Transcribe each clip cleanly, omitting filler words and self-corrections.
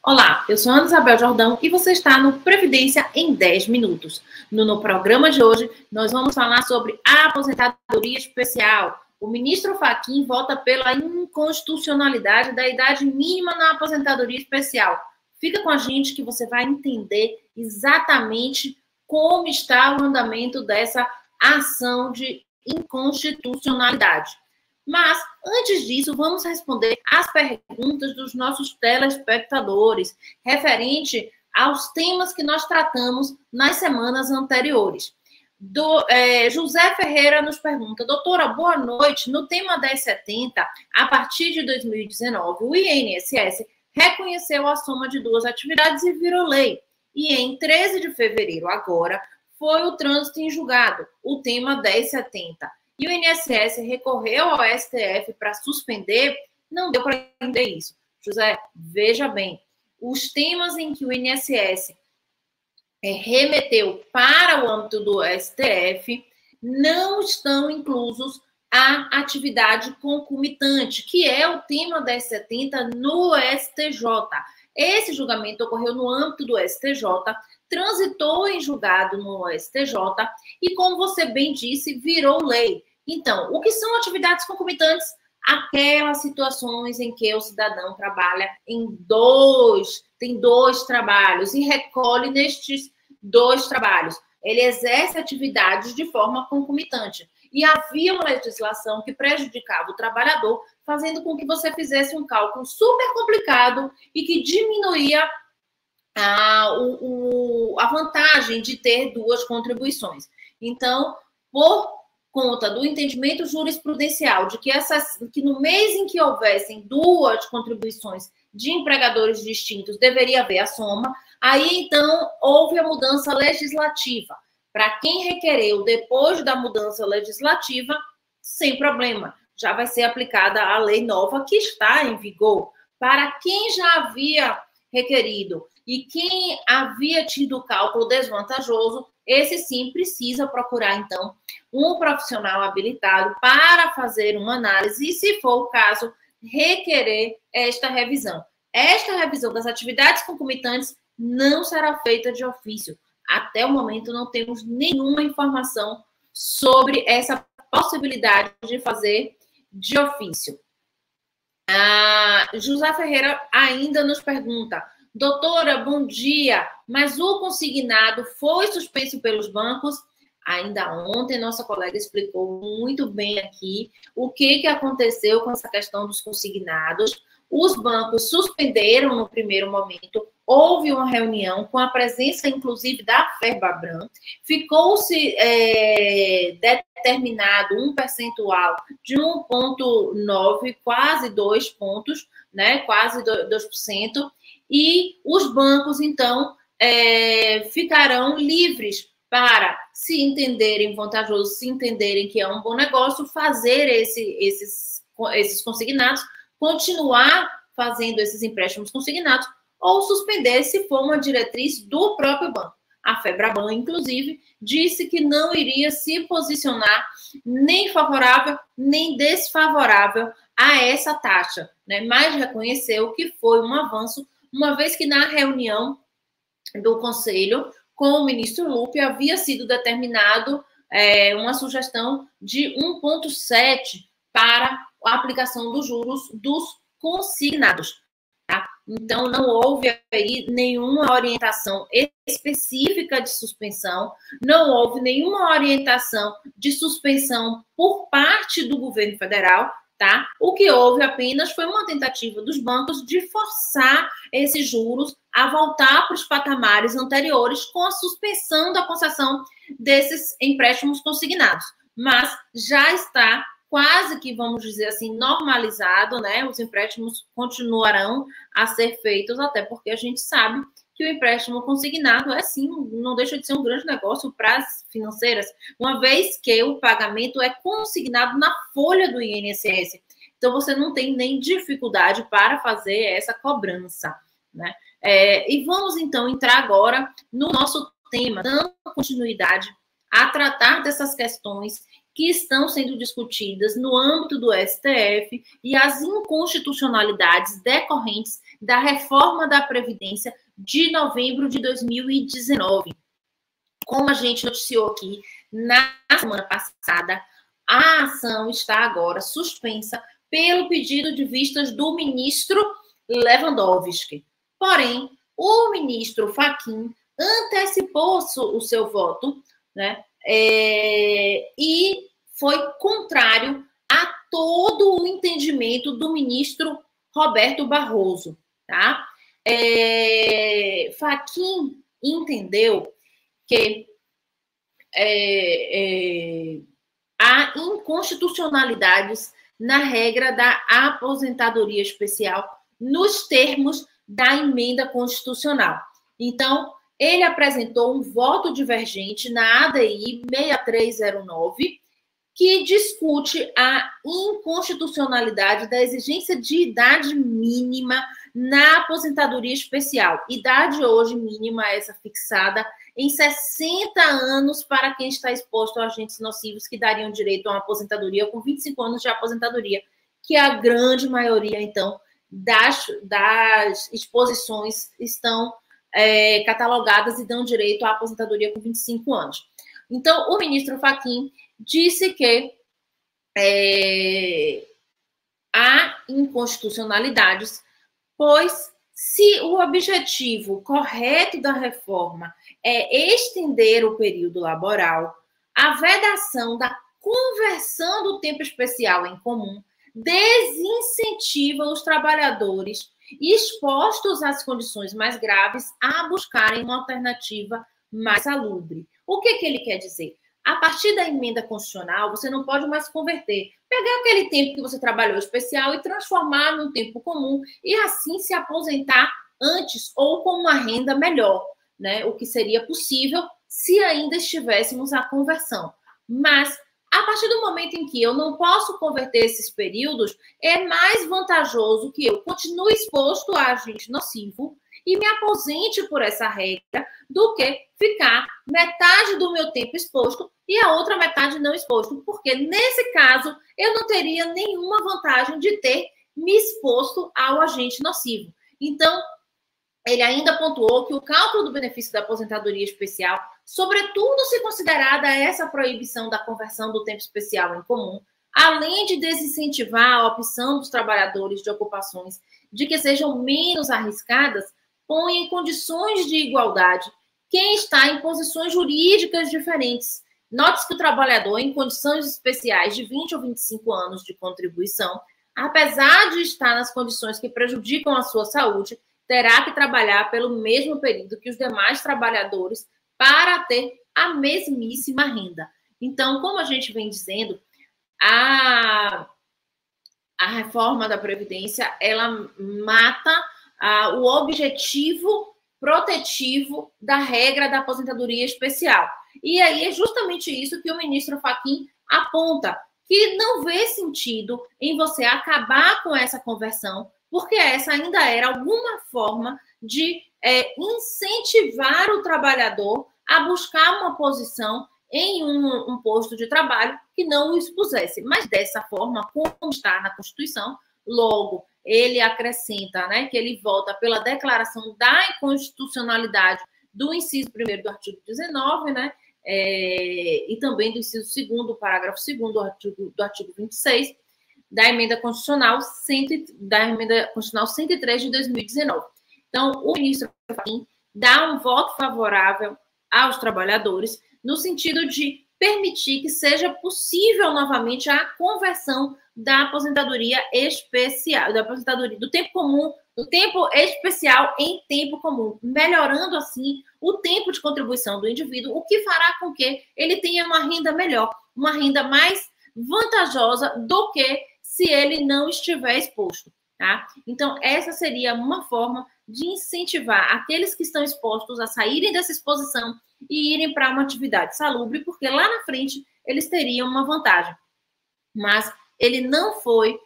Olá, eu sou Ana Isabel Jordão e você está no Previdência em 10 minutos. No programa de hoje, nós vamos falar sobre a aposentadoria especial. O ministro Fachin vota pela inconstitucionalidade da idade mínima na aposentadoria especial. Fica com a gente que você vai entender exatamente como está o andamento dessa ação de inconstitucionalidade. Mas, antes disso, vamos responder às perguntas dos nossos telespectadores, referente aos temas que nós tratamos nas semanas anteriores. José Ferreira nos pergunta: doutora, boa noite. No tema 1070, a partir de 2019, o INSS reconheceu a soma de duas atividades e virou lei. E em 13 de fevereiro, agora, foi o trânsito em julgado, o tema 1070. E o INSS recorreu ao STF para suspender, não deu para entender isso. José, veja bem, os temas em que o INSS remeteu para o âmbito do STF não estão inclusos a atividade concomitante, que é o tema 1070 no STJ. Esse julgamento ocorreu no âmbito do STJ, transitou em julgado no STJ e, como você bem disse, virou lei. Então, o que são atividades concomitantes? Aquelas situações em que o cidadão trabalha tem dois trabalhos e recolhe nestes dois trabalhos. Ele exerce atividades de forma concomitante. E havia uma legislação que prejudicava o trabalhador, fazendo com que você fizesse um cálculo super complicado e que diminuía a vantagem de ter duas contribuições. Então, por conta do entendimento jurisprudencial de que no mês em que houvessem duas contribuições de empregadores distintos, deveria haver a soma, aí, então, houve a mudança legislativa. Para quem requereu depois da mudança legislativa, sem problema, já vai ser aplicada a lei nova que está em vigor. Para quem já havia requerido e quem havia tido cálculo desvantajoso, esse sim precisa procurar, então, um profissional habilitado para fazer uma análise e, se for o caso, requerer esta revisão. Esta revisão das atividades concomitantes não será feita de ofício. Até o momento, não temos nenhuma informação sobre essa possibilidade de fazer de ofício. José Ferreira ainda nos pergunta: doutora, bom dia, mas o consignado foi suspenso pelos bancos? Ainda ontem, nossa colega explicou muito bem aqui o que aconteceu com essa questão dos consignados. Os bancos suspenderam no primeiro momento, houve uma reunião com a presença, inclusive, da Ferbabran, ficou-se determinado um percentual de 1,9, quase 2 pontos, né, quase 2%, e os bancos, então, ficarão livres para, se entenderem vantajoso, se entenderem que é um bom negócio, fazer esses consignados, continuar fazendo esses empréstimos consignados ou suspender se for uma diretriz do próprio banco. A Febraban, inclusive, disse que não iria se posicionar nem favorável nem desfavorável a essa taxa, né? Mas reconheceu que foi um avanço, uma vez que na reunião do Conselho com o ministro Lupe havia sido determinado uma sugestão de 1,7 para a aplicação dos juros dos consignados. Tá? Então, não houve aí nenhuma orientação específica de suspensão, não houve nenhuma orientação de suspensão por parte do governo federal, tá? O que houve apenas foi uma tentativa dos bancos de forçar esses juros a voltar para os patamares anteriores com a suspensão da concessão desses empréstimos consignados. Mas já está quase que, vamos dizer assim, normalizado, né? Os empréstimos continuarão a ser feitos, até porque a gente sabe que o empréstimo consignado é, sim, não deixa de ser um grande negócio para as financeiras, uma vez que o pagamento é consignado na folha do INSS. Então, você não tem nem dificuldade para fazer essa cobrança, né? E vamos, então, entrar agora no nosso tema, dando continuidade a tratar dessas questões que estão sendo discutidas no âmbito do STF e as inconstitucionalidades decorrentes da reforma da Previdência de novembro de 2019. Como a gente noticiou aqui na semana passada, a ação está agora suspensa pelo pedido de vistas do ministro Lewandowski. Porém, o ministro Fachin antecipou o seu voto, né? E foi contrário a todo o entendimento do ministro Roberto Barroso, tá? Fachin entendeu que há inconstitucionalidades na regra da aposentadoria especial nos termos da emenda constitucional. Então, ele apresentou um voto divergente na ADI 6309, que discute a inconstitucionalidade da exigência de idade mínima na aposentadoria especial. Idade hoje mínima essa fixada em 60 anos para quem está exposto a agentes nocivos que dariam direito a uma aposentadoria com 25 anos de aposentadoria, que a grande maioria, então, das exposições estão catalogadas e dão direito à aposentadoria com 25 anos. Então, o ministro Fachin disse que há inconstitucionalidades, pois se o objetivo correto da reforma é estender o período laboral, a vedação da conversão do tempo especial em comum desincentiva os trabalhadores expostos às condições mais graves a buscarem uma alternativa mais salubre. O que ele quer dizer? A partir da emenda constitucional, você não pode mais converter. Pegar aquele tempo que você trabalhou especial e transformar num tempo comum e assim se aposentar antes ou com uma renda melhor, né? O que seria possível se ainda estivéssemos a conversão. Mas, a partir do momento em que eu não posso converter esses períodos, é mais vantajoso que eu continue exposto a agente nocivo e me aposente por essa regra do que ficar metade do meu tempo exposto e a outra metade não exposto, porque nesse caso eu não teria nenhuma vantagem de ter me exposto ao agente nocivo. Então, ele ainda pontuou que o cálculo do benefício da aposentadoria especial, sobretudo se considerada essa proibição da conversão do tempo especial em comum, além de desincentivar a opção dos trabalhadores de ocupações de que sejam menos arriscadas, põe em condições de igualdade quem está em posições jurídicas diferentes. Note-se que o trabalhador em condições especiais de 20 ou 25 anos de contribuição, apesar de estar nas condições que prejudicam a sua saúde, terá que trabalhar pelo mesmo período que os demais trabalhadores para ter a mesmíssima renda. Então, como a gente vem dizendo, a reforma da Previdência, ela mata o objetivo protetivo da regra da aposentadoria especial. E aí é justamente isso que o ministro Fachin aponta, que não vê sentido em você acabar com essa conversão, porque essa ainda era alguma forma de incentivar o trabalhador a buscar uma posição em um posto de trabalho que não o expusesse. Mas dessa forma, como está na Constituição, logo ele acrescenta, né, que ele vota pela declaração da inconstitucionalidade do inciso 1º do artigo 19, né, e também do inciso 2º, parágrafo 2º do artigo 26, da emenda constitucional 103 de 2019. Então, o ministro Fachin dá um voto favorável aos trabalhadores no sentido de permitir que seja possível novamente a conversão da aposentadoria especial, da aposentadoria do tempo comum, do tempo especial em tempo comum, melhorando assim o tempo de contribuição do indivíduo, o que fará com que ele tenha uma renda melhor, uma renda mais vantajosa do que se ele não estiver exposto, tá? Então, essa seria uma forma de incentivar aqueles que estão expostos a saírem dessa exposição e irem para uma atividade salubre, porque lá na frente eles teriam uma vantagem. Mas ele não foi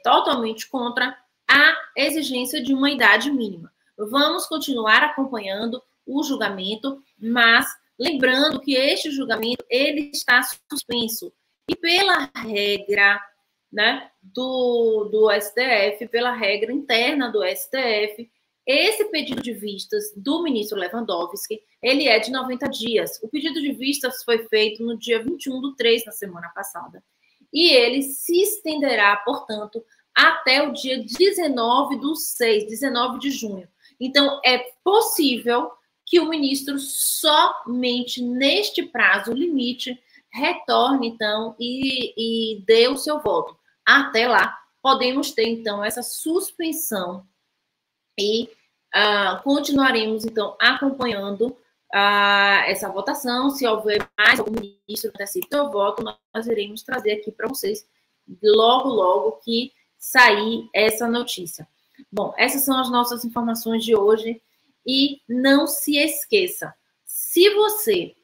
totalmente contra a exigência de uma idade mínima. Vamos continuar acompanhando o julgamento, mas Lembrando que este julgamento ele está suspenso e pela regra, né, do STF, pela regra interna do STF, esse pedido de vistas do ministro Lewandowski, ele é de 90 dias. O pedido de vistas foi feito no dia 21/3, na semana passada. E ele se estenderá, portanto, até o dia 19/6, 19 de junho. Então, é possível que o ministro somente neste prazo limite retorne, então, e dê o seu voto. Até lá, podemos ter, então, essa suspensão e continuaremos, então, acompanhando essa votação. Se houver mais algum ministro que antecipe seu voto, nós iremos trazer aqui para vocês logo, logo que sair essa notícia. Bom, essas são as nossas informações de hoje. E não se esqueça, se você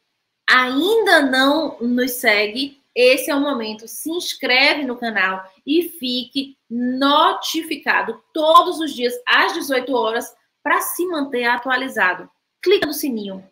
ainda não nos segue, esse é o momento, se inscreve no canal e fique notificado todos os dias às 18 horas para se manter atualizado. Clica no sininho,